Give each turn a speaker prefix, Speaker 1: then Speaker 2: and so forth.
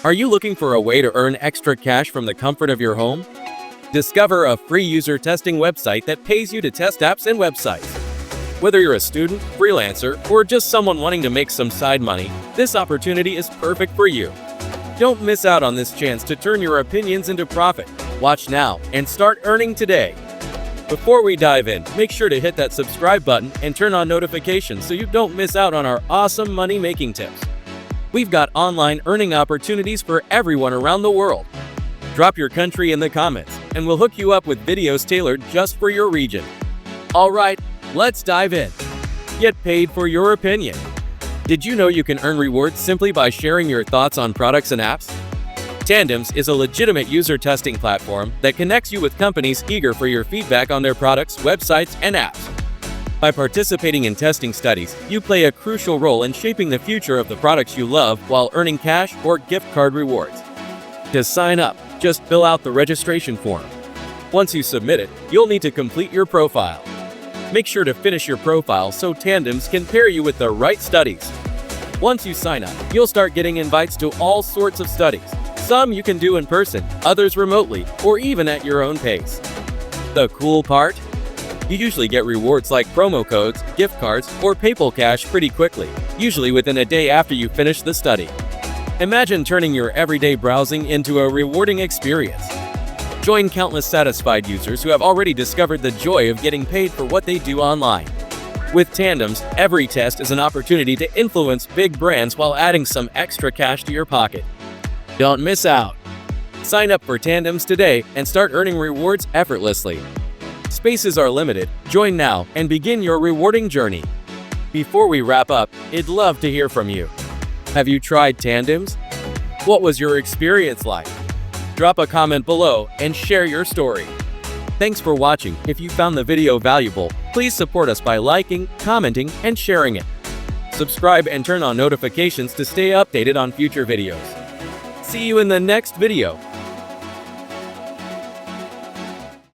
Speaker 1: Are you looking for a way to earn extra cash from the comfort of your home? Discover a free user testing website that pays you to test apps and websites. Whether you're a student, freelancer, or just someone wanting to make some side money, this opportunity is perfect for you. Don't miss out on this chance to turn your opinions into profit. Watch now and start earning today. Before we dive in, make sure to hit that subscribe button and turn on notifications so you don't miss out on our awesome money-making tips. We've got online earning opportunities for everyone around the world. Drop your country in the comments, and we'll hook you up with videos tailored just for your region. Alright, let's dive in. Get paid for your opinion. Did you know you can earn rewards simply by sharing your thoughts on products and apps? Tandemz is a legitimate user testing platform that connects you with companies eager for your feedback on their products, websites, and apps. By participating in testing studies, you play a crucial role in shaping the future of the products you love while earning cash or gift card rewards. To sign up, just fill out the registration form. Once you submit it, you'll need to complete your profile. Make sure to finish your profile so Tandemz can pair you with the right studies. Once you sign up, you'll start getting invites to all sorts of studies. Some you can do in person, others remotely, or even at your own pace. The cool part? You usually get rewards like promo codes, gift cards, or PayPal cash pretty quickly, usually within a day after you finish the study. Imagine turning your everyday browsing into a rewarding experience. Join countless satisfied users who have already discovered the joy of getting paid for what they do online. With Tandemz, every test is an opportunity to influence big brands while adding some extra cash to your pocket. Don't miss out. Sign up for Tandemz today and start earning rewards effortlessly. Spaces are limited. Join now and begin your rewarding journey. Before we wrap up, I'd love to hear from you. Have you tried Tandemz? What was your experience like? Drop a comment below and share your story. Thanks for watching. If you found the video valuable, please support us by liking, commenting, and sharing it. Subscribe and turn on notifications to stay updated on future videos. See you in the next video.